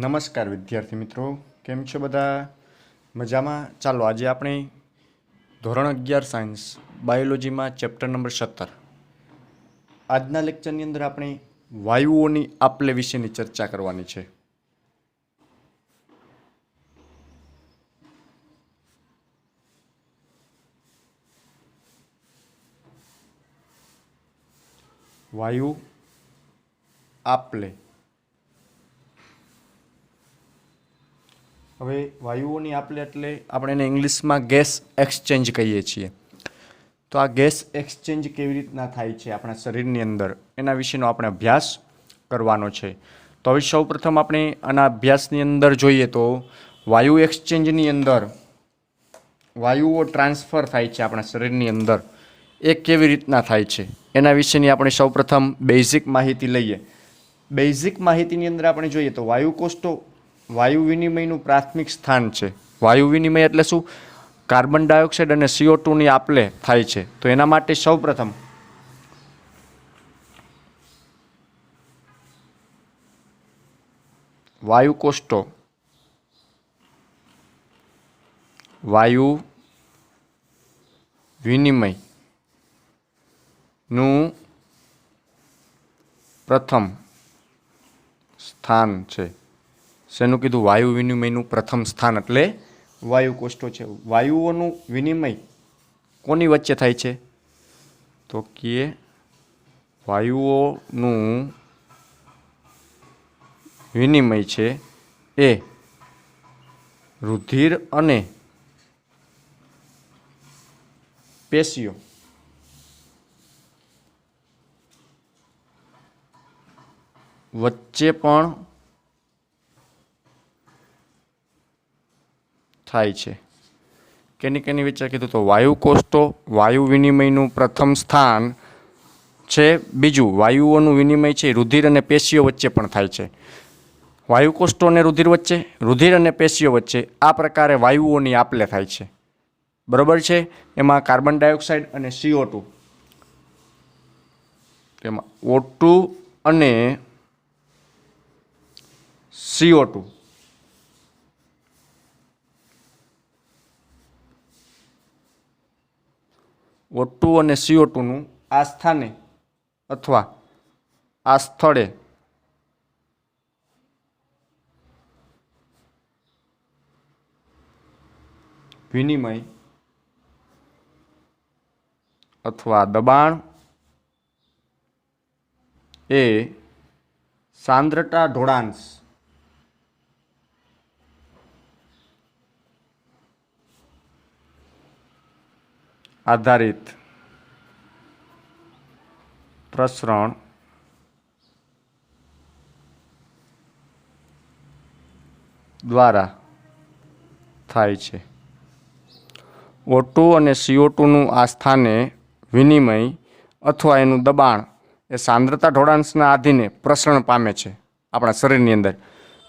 નમસ્કાર વિદ્યાર્થી મિત્રો, કેમ છો બધા? મજામાં? ચાલો આજે આપણે ધોરણ 11 સાયન્સ બાયોલોજીમાં ચેપ્ટર નંબર 17 આજના લેક્ચરની અંદર આપણે વાયુઓની આપલે વિશેની ચર્ચા કરવાની છે. વાયુ આપલે. હવે વાયુઓની આપલે એટલે આપણે એને ઇંગ્લિશમાં ગેસ એક્સચેન્જ કહીએ છીએ. તો આ ગેસ એક્સચેન્જ કેવી રીતના થાય છે આપણા શરીરની અંદર એના વિશેનો આપણે અભ્યાસ કરવાનો છે. તો હવે સૌપ્રથમ આપણે આના અભ્યાસની અંદર જોઈએ તો વાયુ એક્સચેન્જની અંદર વાયુઓ ટ્રાન્સફર થાય છે આપણા શરીરની અંદર, એ કેવી રીતના થાય છે એના વિશેની આપણે સૌપ્રથમ બેઝિક માહિતી લઈએ. બેઝિક માહિતીની અંદર આપણે જોઈએ તો વાયુકોષ્ઠો વાયુ વિનિમયનું પ્રાથમિક સ્થાન છે. વાયુ વિનિમય એટલે શું? કાર્બન ડાયોક્સાઇડ અને CO2ની આપલે થાય છે. તો એના માટે સૌપ્રથમ વાયુકોષ્ઠો વાયુ વિનિમયનું પ્રથમ સ્થાન છે. શેનું કીધું? વાયુ વિનિમયનું પ્રથમ સ્થાન એટલે વાયુકોષ્ઠો છે. વાયુઓનું વિનિમય કોની વચ્ચે થાય છે? તો કે વાયુઓનું વિનિમય છે એ રુધિર અને પેશીઓ વચ્ચે પણ થાય છે. કેની વચ્ચે કીધું? તો વાયુકોષ્ઠો વાયુ વિનિમયનું પ્રથમ સ્થાન છે. બીજું, વાયુઓનું વિનિમય છે રુધિર અને પેશીઓ વચ્ચે પણ થાય છે. વાયુકોષ્ઠો અને રુધિર વચ્ચે, રુધિર અને પેશીઓ વચ્ચે આ પ્રકારે વાયુઓની આપલે થાય છે. બરાબર છે. એમાં કાર્બન ડાયોક્સાઇડ અને CO2, તેમાં O2 અને CO2 O2 અને CO2નું આ સ્થાને અથવા આ સ્થળે વિનિમય અથવા દબાણ એ સાંદ્રતા ઢોળાંશ આધારિત પ્રસરણ દ્વારા થાય છે. O2 અને CO2નું આ સ્થાને વિનિમય અથવા એનું દબાણ એ સાંદ્રતા ઢોળાંશના આધીને પ્રસરણ પામે છે આપણા શરીરની અંદર.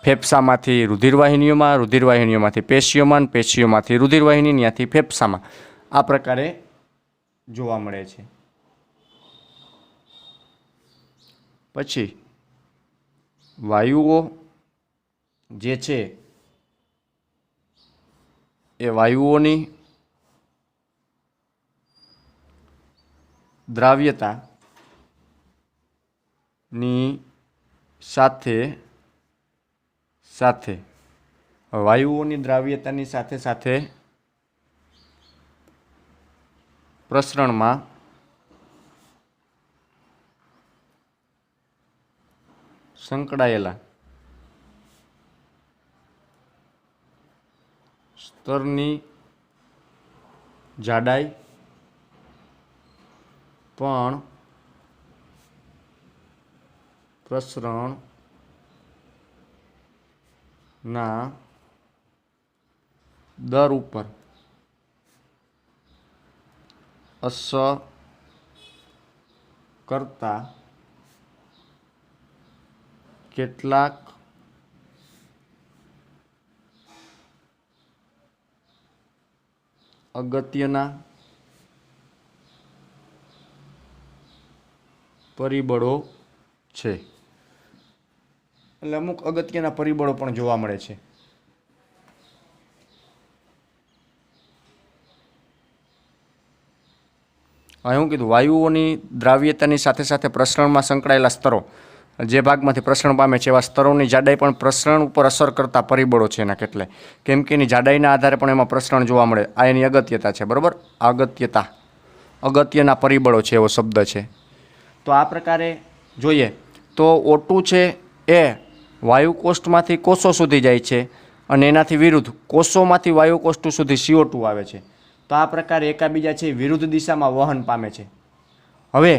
ફેફસામાંથી રુધિરવાહિનીઓમાં, રુધિરવાહિનીઓમાંથી પેશીઓમાં, પેશીઓમાંથી રુધિરવાહિની, ત્યાંથી ફેફસામાં આ પ્રકારે જોવા મળે છે. પછી વાયુઓ જે છે એ વાયુઓની દ્રાવ્યતાની સાથે સાથે વાયુઓની દ્રાવ્યતાની સાથે સાથે પ્રસરણમાં સંકળાયેલા સ્તરની જાડાઈ પણ પ્રસરણના દર ઉપર અસર કરતા કેટલાક અગત્યના પરિબળો છે. એટલે અમુક અગત્યના પરિબળો પણ જોવા મળે છે. શું કીધું? વાયુઓની દ્રાવ્યતાની સાથે સાથે પ્રસરણમાં સંકળાયેલા સ્તરો, જે ભાગમાંથી પ્રસરણ પામે છે એવા સ્તરોની જાડાઈ પણ પ્રસરણ ઉપર અસર કરતા પરિબળો છે એના કેટલાય. કેમ કે એની જાડાઈના આધારે પણ એમાં પ્રસરણ જોવા મળે. આ એની અગત્યતા છે, બરાબર. અગત્યતા, અગત્યના પરિબળો છે એવો શબ્દ છે. તો આ પ્રકારે જોઈએ તો O2 છે એ વાયુકોષ્ઠમાંથી કોષો સુધી જાય છે અને એનાથી વિરુદ્ધ કોષોમાંથી વાયુકોષ્ઠ સુધી CO2 આવે છે. તો આ પ્રકારે એકાબીજા છે વિરુદ્ધ દિશામાં વહન પામે છે. હવે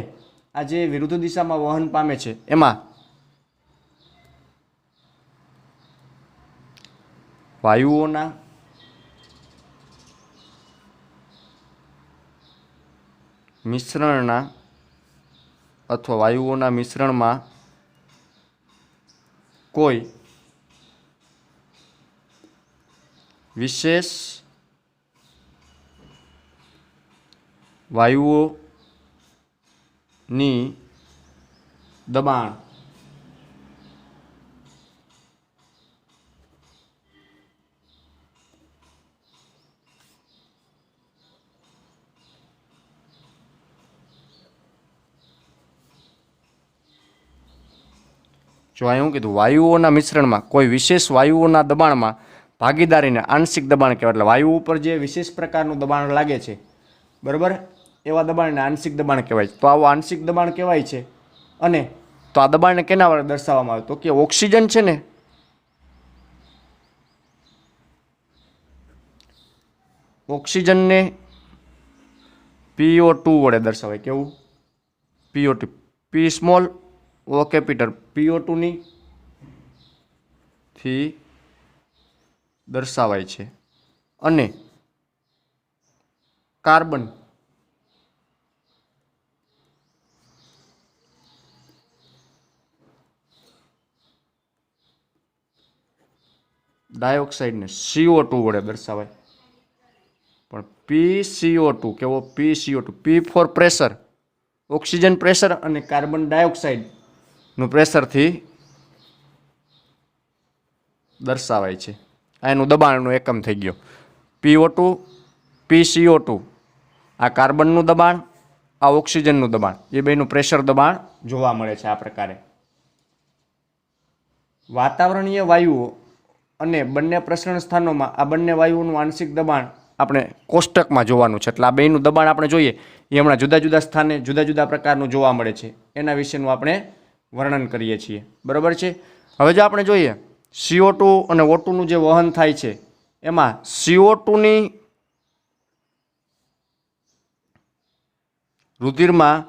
આ જે વિરુદ્ધ દિશામાં વહન પામે છે એમાં વાયુઓના મિશ્રણના અથવા વાયુઓના મિશ્રણમાં કોઈ વિશેષ વાયુઓની દબાણ જો અહીં શું કીધું? વાયુઓના મિશ્રણમાં કોઈ વિશેષ વાયુઓના દબાણમાં ભાગીદારીને આંશિક દબાણ કહેવાય. એટલે વાયુ ઉપર જે વિશેષ પ્રકારનું દબાણ લાગે છે, બરાબર, એવા દબાણને આંશિક દબાણ કહેવાય. તો આવું આંશિક દબાણ કહેવાય છે. અને તો આ દબાણને કેના વડે દર્શાવવામાં આવે? તો કે ઓક્સિજન છે ને ઓક્સિજનને PO2 વડે દર્શાવાય. કેવું? PO2, P small O capital, PO2 ની થી દર્શાવાય છે. અને કાર્બન ડાયોક્સાઇડને CO2 વડે દર્શાવાય. પણ PCO2 કેવો? PCO2, P for pressure, oxygen pressure, અને કાર્બન ડાયોક્સાઇડનું પ્રેશરથી દર્શાવાય છે. આ એનું દબાણનું એકમ થઈ ગયો. PO2, PCO2, આ કાર્બનનું દબાણ, આ ઓક્સિજનનું દબાણ, એ બેનું પ્રેશર દબાણ જોવા મળે છે આ પ્રકારે. વાતાવરણીય વાયુઓ અને બંને પ્રસરણ સ્થાનોમાં આ બંને વાયુઓનું આંશિક દબાણ આપણે કોષ્ટકમાં જોવાનું છે. એટલે આ બેનું દબાણ આપણે જોઈએ એ હમણાં જુદા જુદા સ્થાને જુદા જુદા પ્રકારનું જોવા મળે છે. એના વિશેનું આપણે વર્ણન કરીએ છીએ, બરાબર છે. હવે જો આપણે જોઈએ CO2 અને O2 નું જે વહન થાય છે એમાં CO2 ની રુધિરમાં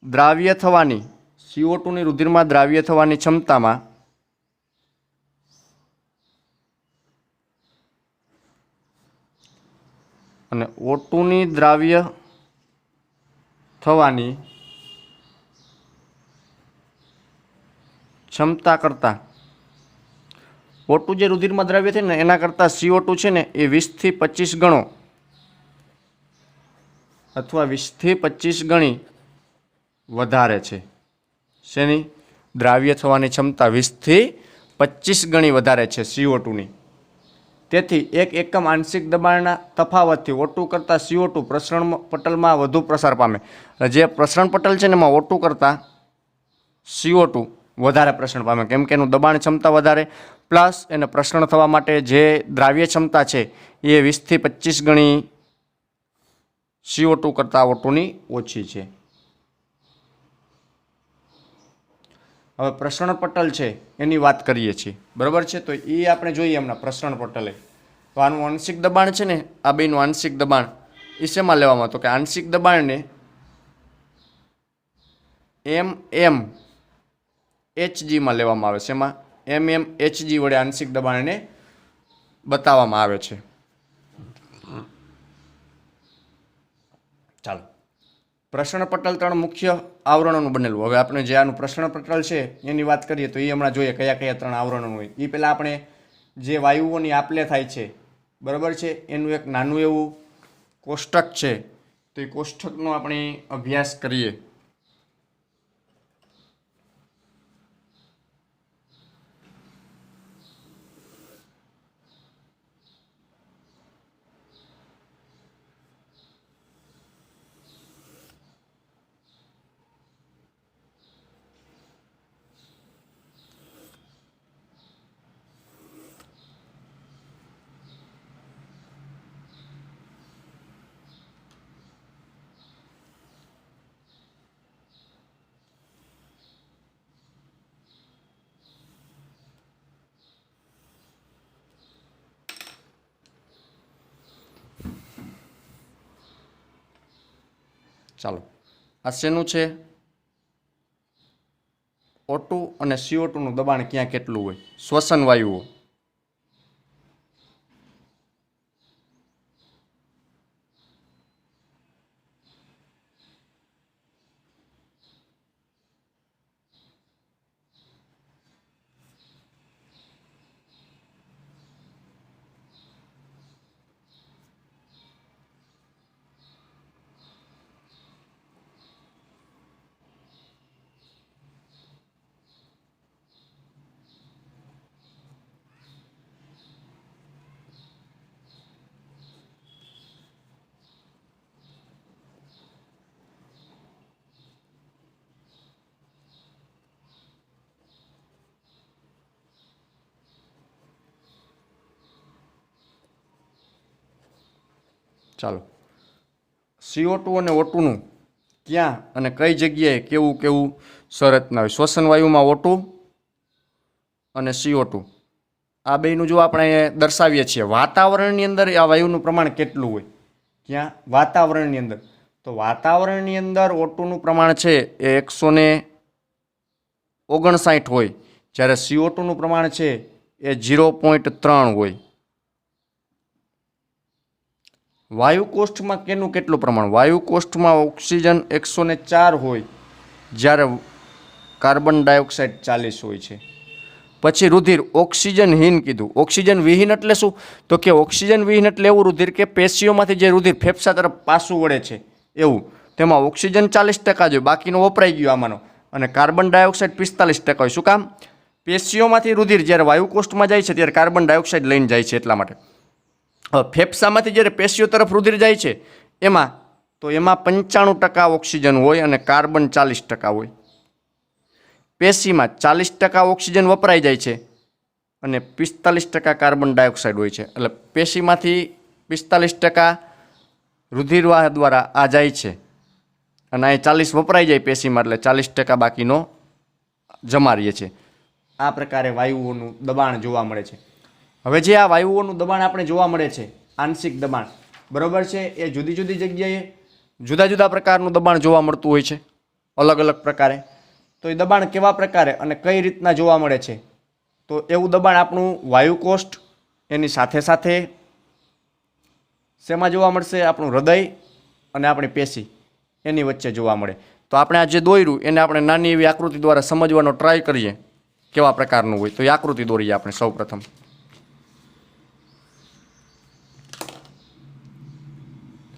દ્રાવ્ય થવાની CO2 ની રુધિરમાં દ્રાવ્ય થવાની ક્ષમતામાં અને O2 ની દ્રાવ્ય થવાની ક્ષમતા કરતાં O2 જે રુધિરમાં દ્રાવ્ય છે ને એના કરતાં CO2 છે ને એ 20 થી 25 ગણો અથવા 20 થી 25 ગણી વધારે છે. શેની? દ્રાવ્ય થવાની ક્ષમતા 20 થી 25 ગણી વધારે છે CO2 ની. તેથી એક એકમ આંશિક દબાણના તફાવતથી O2 કરતાં CO2 પ્રસરણ પટલમાં વધુ પ્રસાર પામે. જે પ્રસરણ પટલ છે ને એમાં O2 કરતાં CO2 વધારે પ્રસરણ પામે, કેમ કે એનું દબાણ ક્ષમતા વધારે, પ્લસ એને પ્રસરણ થવા માટે જે દ્રાવ્ય ક્ષમતા છે એ 20 થી 25 ગણી CO2 કરતાં O2 ની ઓછી છે. હવે પ્રસરણ પટલ છે એની વાત કરીએ છીએ, બરાબર છે. તો એ આપણે જોઈએ હમણાં પ્રસરણ પટલે. તો આનું આંશિક દબાણ છે ને, આ બેનું આંશિક દબાણ એ શેમાં લેવામાં? તો કે આંશિક દબાણને mmHg માં લેવામાં આવે છે. એમાં mmHg વડે આંશિક દબાણને બતાવવામાં આવે છે. ચાલો, પ્રસરણ પટલ 3 મુખ્ય આવરણોનું બનેલું. હવે આપણે જે આનું પ્રસરણ પટલ છે એની વાત કરીએ તો એ હમણાં જોઈએ કયા કયા 3 આવરણો હોય. એ પહેલાં આપણે જે વાયુઓની આપલે થાય છે, બરાબર છે, એનું એક નાનું એવું કોષ્ટક છે. તો એ કોષ્ટકનો આપણે અભ્યાસ કરીએ. ચાલો, આ શેનું છે? O2 અને CO2 નું દબાણ ક્યાં કેટલું હોય? શ્વસન વાયુઓ. ચાલો, CO2 અને O2 નું ક્યાં અને કઈ જગ્યાએ કેવું કેવું સંરચના હોય? શ્વસન વાયુમાં O2 અને CO2 આ બેનું જો આપણે દર્શાવીએ છીએ, વાતાવરણની અંદર આ વાયુનું પ્રમાણ કેટલું હોય? ક્યાં? વાતાવરણની અંદર. તો વાતાવરણની અંદર O2 નું પ્રમાણ છે એ 159 હોય, જ્યારે CO2 નું પ્રમાણ છે એ 0.3 હોય. વાયુ કોષ્ઠમાં કેનું કેટલું પ્રમાણ? વાયુ કોષ્ઠમાં ઓક્સિજન 104 હોય, જ્યારે કાર્બન ડાયોક્સાઇડ 40 હોય છે. પછી રુધિર ઓક્સિજનહીન કીધું. ઓક્સિજન વિહીન એટલે શું? તો કે ઓક્સિજન વિહીન એટલે એવું રુધિર કે પેશીઓમાંથી જે રુધિર ફેફસા તરફ પાછું વળે છે એવું. તેમાં ઓક્સિજન 40% જોઈએ, બાકીનો વપરાઈ ગયો આમાંનો. અને કાર્બન ડાયોક્સાઇડ 45% હોય. શું કામ? પેશીઓમાંથી રુધિર જ્યારે વાયુકોષ્ઠમાં જાય છે ત્યારે કાર્બન ડાયોક્સાઇડ લઈને જાય છે, એટલા માટે. ફેફસામાંથી જ્યારે પેશીઓ તરફ રુધિર જાય છે એમાં 95% ઓક્સિજન હોય અને કાર્બન 40% હોય. પેશીમાં 40% ઓક્સિજન વપરાઈ જાય છે અને 45% કાર્બન ડાયોક્સાઇડ હોય છે. એટલે પેશીમાંથી 45% રુધિરવાહ દ્વારા આ જાય છે અને અહીં 40 વપરાઈ જાય પેશીમાં, એટલે 40% બાકીનો જમા રહીએ છે. આ પ્રકારે વાયુઓનું દબાણ જોવા મળે છે. હવે જે આ વાયુઓનું દબાણ આપણે જોવા મળે છે, આંશિક દબાણ, બરાબર છે, એ જુદી જુદી જગ્યાએ જુદા જુદા પ્રકારનું દબાણ જોવા મળતું હોય છે, અલગ અલગ પ્રકારે. તો એ દબાણ કેવા પ્રકારે અને કઈ રીતના જોવા મળે છે? તો એવું દબાણ આપણું વાયુકોષ્ઠ, એની સાથે સાથે શેમાં જોવા મળશે? આપણું હૃદય અને આપણી પેશી, એની વચ્ચે જોવા મળે. તો આપણે આ જે દોર્યું એને આપણે નાની એવી આકૃતિ દ્વારા સમજવાનો ટ્રાય કરીએ કેવા પ્રકારનું હોય. તો એ આકૃતિ દોરીએ આપણે સૌ પ્રથમ.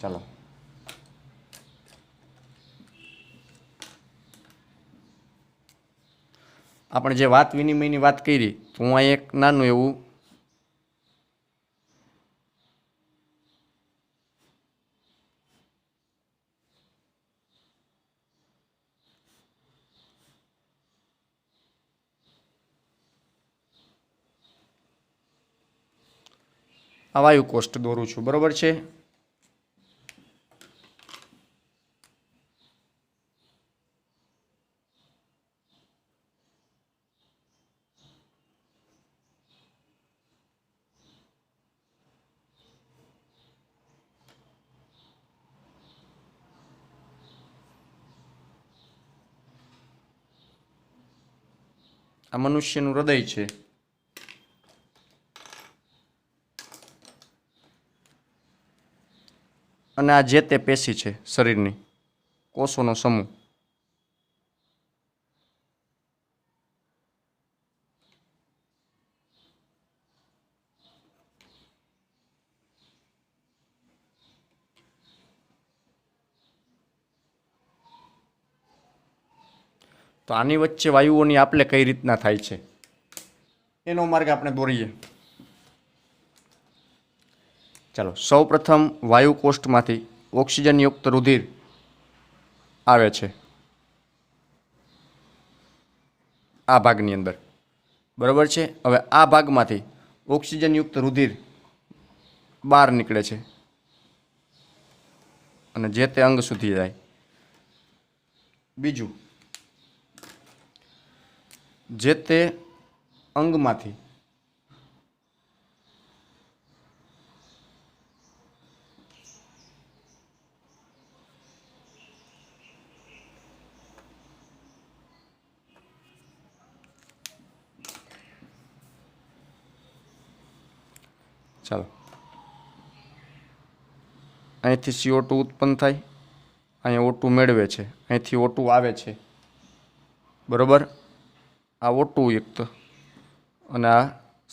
ચાલો, આપણે જે વાત વિનિમયની વાત કરી, તો હું અહીં એક નાનું એવું આ વાયુકોષ્ઠ દોરું છું, બરોબર છે. આ મનુષ્યનું હૃદય છે. અને આ જે તે પેશી છે શરીરની, કોષોનો સમૂહ. તો આની વચ્ચે વાયુઓની આપલે કઈ રીતના થાય છે એનો માર્ગ આપણે દોરીએ. ચાલો, સૌ પ્રથમ વાયુકોષ્ઠમાંથી ઓક્સિજનયુક્ત રુધિર આવે છે આ ભાગની અંદર, બરાબર છે. હવે આ ભાગમાંથી ઓક્સિજનયુક્ત રુધિર બહાર નીકળે છે અને જે તે અંગ સુધી જાય. બીજું, જે તે અંગમાંથી ચાલો, અહીંથી CO2 ઉત્પન્ન થાય, અહીંયા O2 મેળવે છે, અહીંથી O2 આવે છે, બરાબર. આ O2 યુક્ત અને આ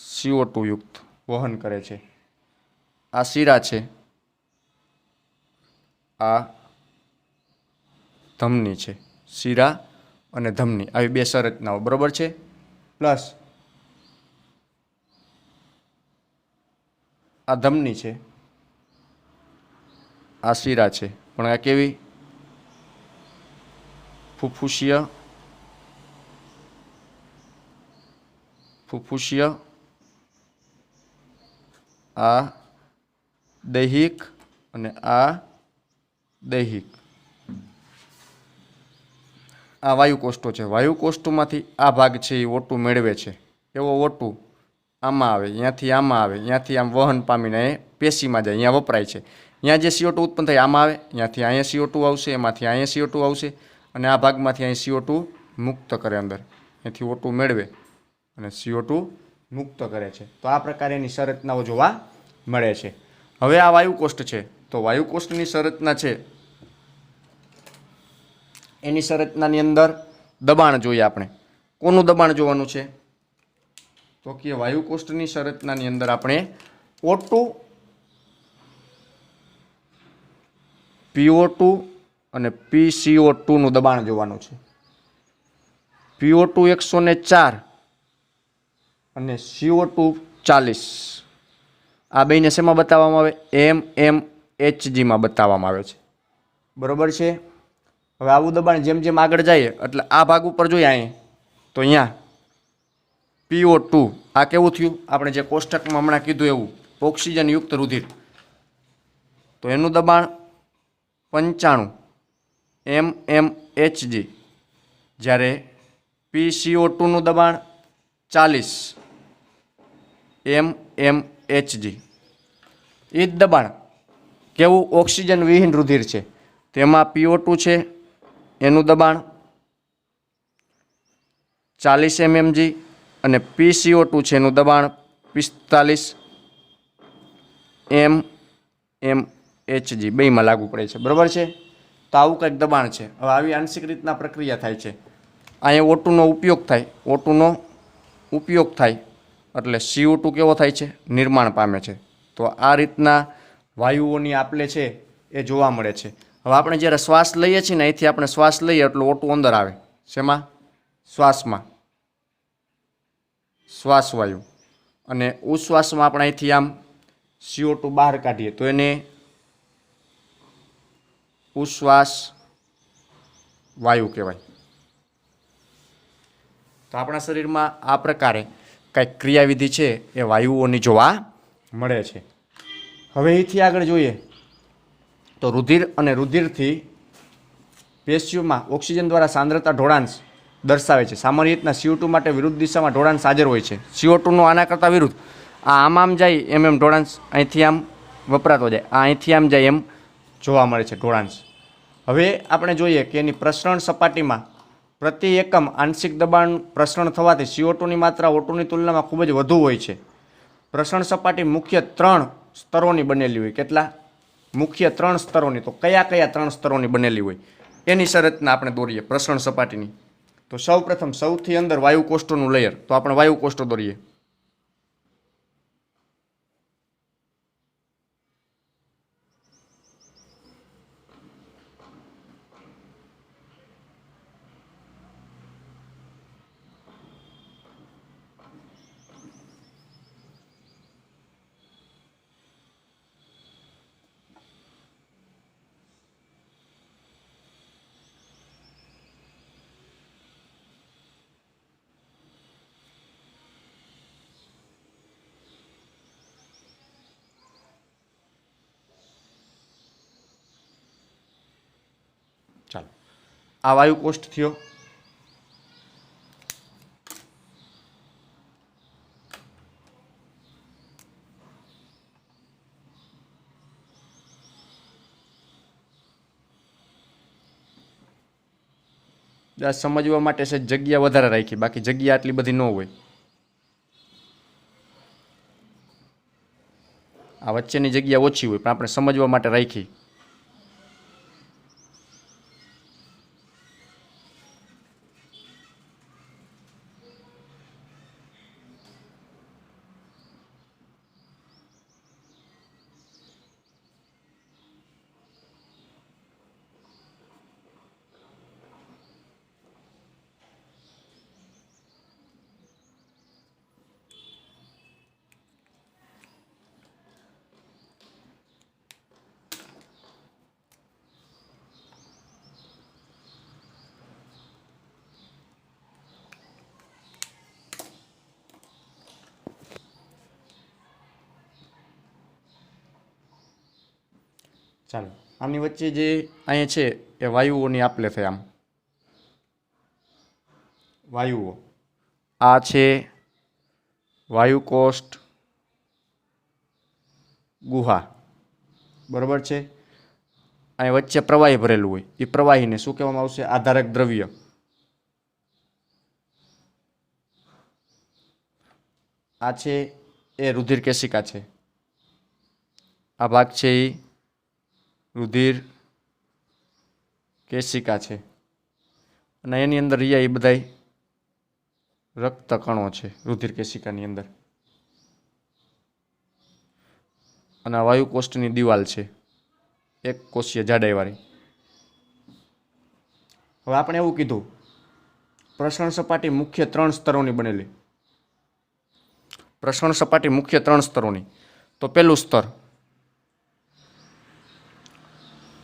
CO2 યુક્ત વહન કરે છે. આ શીરા છે, આ ધમની છે. શીરા અને ધમની આવી બે સંરચનાઓ, બરાબર છે. પ્લસ આ ધમની છે, આ શીરા છે, પણ આ કેવી? ફુફુસીય, ફુફુસીય. આ દૈહિક અને આ દૈહિક. આ વાયુકોષ્ઠો છે. વાયુકોષ્ઠોમાંથી આ ભાગ છે એ O2 મેળવે છે. એવો O2 આમાં આવે, અહીંયાથી આમાં આવે, અહીંયાથી આમ વહન પામીને એ પેશીમાં જાય, અહીંયા વપરાય છે. અહીંયા જે CO2 ઉત્પન્ન થાય આમાં આવે, અહીંયાથી અહીંયા CO2 આવશે, એમાંથી અહીંયા CO2 આવશે, અને આ ભાગમાંથી અહીં CO2 મુક્ત કરે અંદર. અહીંથી O2 મેળવે અને CO2 મુક્ત કરે છે. તો આ પ્રકારે એની સંરચનાઓ જોવા મળે છે. હવે આ વાયુકોષ્ઠ છે, તો વાયુકોષ્ઠની સંરચના છે, એની સંરચનાની અંદર દબાણ જોઈએ આપણે. કોનું દબાણ જોવાનું છે? તો કે વાયુકોષ્ઠની સંરચનાની અંદર આપણે O2, PO2 અને PCO2 નું દબાણ જોવાનું છે. PO2 104 અને CO2 40. આ બેને શેમાં બતાવવામાં આવે? mmHg માં બતાવવામાં આવે છે, બરોબર છે. હવે આવું દબાણ જેમ જેમ આગળ જાય એટલે આ ભાગ ઉપર જોઈએ અહીં, તો અહીંયા PO2 આ કેવું થયું? આપણે જે કોષ્ટકમાં હમણાં કીધું એવું ઓક્સિજન યુક્ત રુધિર, તો એનું દબાણ 95 mmHg, જ્યારે PCO2 નું દબાણ 40 mmHg. એ જ દબાણ કેવું? ઓક્સિજન વિહીન રુધિર છે, તેમાં PO2 છે, એનું દબાણ 40 mmHg અને PCO2 છે, એનું દબાણ 45 mmHg. બેમાં લાગુ પડે છે, બરાબર છે. તો આવું કંઈક દબાણ છે. હવે આવી આંશિક રીતના પ્રક્રિયા થાય છે. અહીંયા O2 નો ઉપયોગ થાય, O2 નો ઉપયોગ થાય એટલે CO2 કેવો થાય છે? નિર્માણ પામે છે. તો આ રીતના વાયુઓની આપલે છે એ જોવા મળે છે. હવે આપણે જ્યારે શ્વાસ લઈએ છીએ ને, અહીંથી આપણે શ્વાસ લઈએ એટલે O2 અંદર આવે. શેમાં? શ્વાસમાં, શ્વાસ વાયુ. અને ઉશ્વાસમાં આપણે અહીંથી આમ CO2 બહાર કાઢીએ તો એને ઉશ્વાસ વાયુ કહેવાય. તો આપણા શરીરમાં આ પ્રકારે કંઈક ક્રિયાવિધિ છે એ વાયુઓની જોવા મળે છે. હવે અહીંથી આગળ જોઈએ તો રુધિર અને રુધિરથી પેશીઓમાં ઓક્સિજન દ્વારા સાંદ્રતા ઢોળાંશ દર્શાવે છે. સામાન્ય રીતના CO2 માટે વિરુદ્ધ દિશામાં ઢોળાંશ હાજર હોય છે. CO2 નો આના કરતાં વિરુદ્ધ. આ આમ જાય એમ ઢોળાંશ અહીંથી આમ વપરાતો જાય, આ અહીંથી આમ જાય એમ જોવા મળે છે ઢોળાંશ. હવે આપણે જોઈએ કે એની પ્રસરણ સપાટીમાં પ્રતિ એકમ આંશિક દબાણ પ્રસરણ થવાથી CO2 ની માત્રા O2 ની તુલનામાં ખૂબ જ વધુ હોય છે. પ્રસરણ સપાટી મુખ્ય 3 સ્તરોની બનેલી હોય. કેટલા? મુખ્ય 3 સ્તરોની. તો કયા કયા 3 સ્તરોની બનેલી હોય એની સંરચના આપણે દોરીએ પ્રસરણ સપાટીની. તો સૌપ્રથમ સૌથી અંદર વાયુકોષ્ઠોનું લેયર, તો આપણે વાયુકોષ્ઠો દોરીએ. ચાલો, આ વાયુકોષ્ઠ થયો. સમજવા માટે છે જગ્યા વધારે રાખી, બાકી જગ્યા આટલી બધી ન હોય. આ વચ્ચેની જગ્યા ઓછી હોય પણ આપણે સમજવા માટે રાખી. ચાલો, આમની વચ્ચે જે અહીંયા છે એ વાયુઓની આપલે થાય. આમ વાયુઓ, આ છે વાયુકોષ્ઠ ગુહા, બરાબર છે. અહીં વચ્ચે પ્રવાહી ભરેલું હોય, એ પ્રવાહીને શું કહેવામાં આવશે? આધારક દ્રવ્ય. આ છે એ રુધિર કેશિકા છે. આ ભાગ છે એ રુધિર કેશિકા છે. અને એની અંદર રહ્યા એ બધાય રક્ત કણો છે રુધિર કેશિકાની અંદર. અને આ વાયુકોષ્ઠની દિવાલ છે, એક કોષીય જાડાઈવાળી. હવે આપણે એવું કીધું પ્રસરણ સપાટી મુખ્ય 3 સ્તરોની બનેલી. પ્રસરણ સપાટી મુખ્ય 3 સ્તરોની. તો પહેલું સ્તર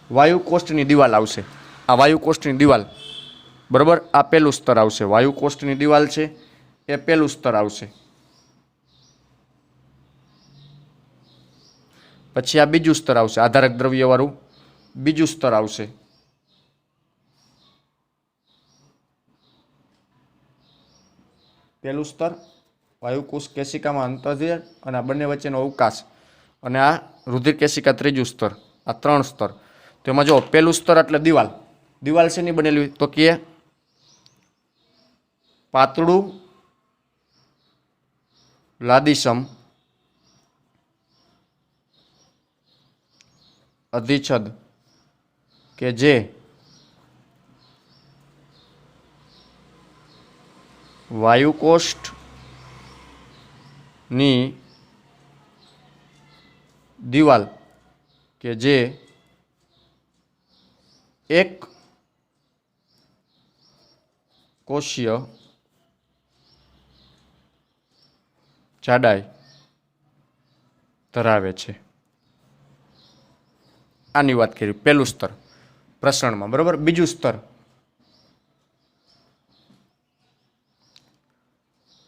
વાયુકોષ્ઠની દિવાલ આવશે. આ વાયુકોષ્ઠની દિવાલ, બરાબર, આ પહેલું સ્તર આવશે. વાયુકોષ્ઠની દિવાલ છે એ પહેલું સ્તર આવશે. પછી આ બીજું સ્તર આવશે, આધારક દ્રવ્યવાળું બીજું સ્તર આવશે. પહેલું સ્તર વાયુકોષ કેશિકામાં અંતર્જ્ય અને આ બંને વચ્ચેનો અવકાશ, અને આ રુધિર કેશિકા ત્રીજું સ્તર. આ 3 સ્તર. તો એમાં જો પહેલું સ્તર એટલે દિવાલ. દિવાલ શેની બનેલી? તો કે પાતળું લાદીસમ અધિચ્છદ કે જે વાયુકોષ્ઠની દિવાલ કે જે એક કોષીય જાડાઈ ધરાવે છે. આની વાત કરી પહેલું સ્તર પ્રસરણમાં, બરાબર. બીજું સ્તર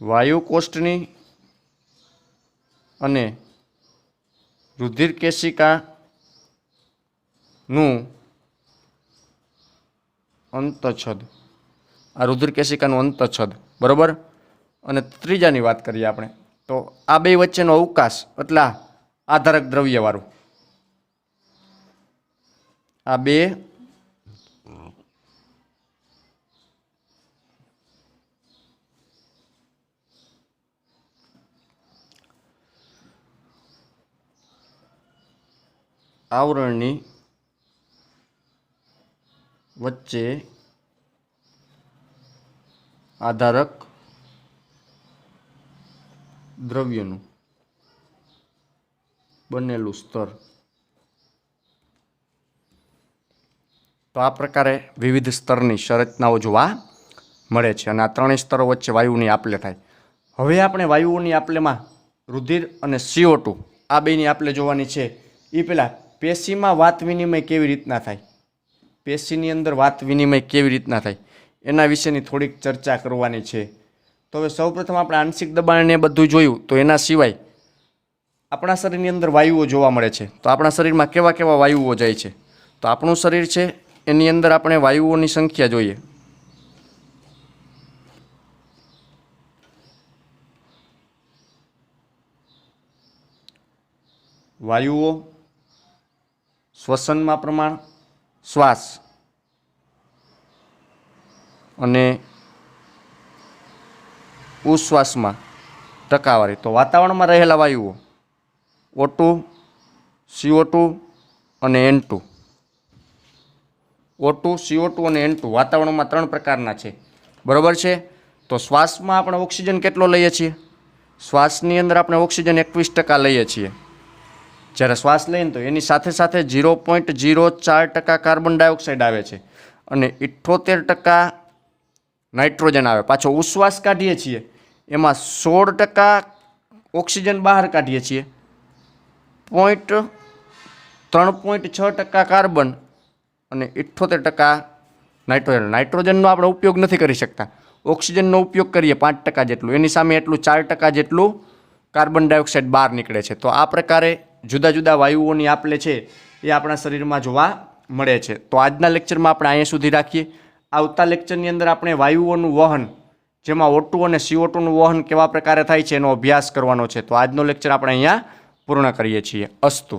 વાયુકોષ્ઠની અને રુધિર કેશિકાનું અંતછદ. આ રુધિર કેશિકાનું અંતછદ, બરાબર. અને ત્રીજાની વાત કરીએ આપણે તો આ બે વચ્ચેનો અવકાશ એટલે આધારક દ્રવ્યવાળું. આ બે આવરણની વચ્ચે આધારક દ્રવ્યનું બનેલું સ્તર. તો આ પ્રકારે વિવિધ સ્તરની સંરચનાઓ જોવા મળે છે. અને આ 3 સ્તરો વચ્ચે વાયુની આપલે થાય. હવે આપણે વાયુઓની આપલેમાં રુધિર અને CO2 આ બેની આપલે જોવાની છે. એ પહેલાં પેશીમાં વાત વિનિમય કેવી રીતના થાય, પેશીની અંદર વાત વિનિમય કેવી રીતના થાય એના વિશેની થોડીક ચર્ચા કરવાની છે. તો હવે સૌપ્રથમ આપણે આંશિક દબાણને બધું જોયું. તો એના સિવાય આપણા શરીરની અંદર વાયુઓ જોવા મળે છે. તો આપણા શરીરમાં કેવા કેવા વાયુઓ જાય છે? તો આપણું શરીર છે એની અંદર આપણે વાયુઓની સંખ્યા જોઈએ. વાયુઓ શ્વસનમાં પ્રમાણ, શ્વાસ અને ઉશ્વાસમાં ટકાવારી. તો વાતાવરણમાં રહેલા વાયુઓ O2, CO2 અને N2. O2, CO2 અને N2 વાતાવરણમાં 3 પ્રકારના છે, બરાબર છે. તો શ્વાસમાં આપણે ઓક્સિજન કેટલો લઈએ છીએ? શ્વાસની અંદર આપણે ઓક્સિજન 21% લઈએ છીએ. જ્યારે શ્વાસ લઈએ તો એની સાથે સાથે 0.04% કાર્બન ડાયોક્સાઇડ આવે છે અને 78% નાઇટ્રોજન આવે. પાછો ઉશ્વાસ કાઢીએ છીએ એમાં 16% ઓક્સિજન બહાર કાઢીએ છીએ, 3.6% કાર્બન અને 78% નાઇટ્રોજન. નાઇટ્રોજનનો આપણે ઉપયોગ નથી કરી શકતા, ઓક્સિજનનો ઉપયોગ કરીએ 5% જેટલું, એની સામે એટલું 4% જેટલું કાર્બન ડાયોક્સાઇડ બહાર નીકળે છે. તો આ પ્રકારે જુદા જુદા વાયુઓની આપલે છે એ આપણા શરીરમાં જોવા મળે છે. તો આજના લેક્ચરમાં આપણે અહીંયા સુધી રાખીએ. આવતા લેક્ચરની અંદર આપણે વાયુઓનું વહન, જેમાં O2 અને CO2નું વહન કેવા પ્રકારે થાય છે એનો અભ્યાસ કરવાનો છે. તો આજનો લેક્ચર આપણે અહીંયા પૂર્ણ કરીએ છીએ. અસ્તુ.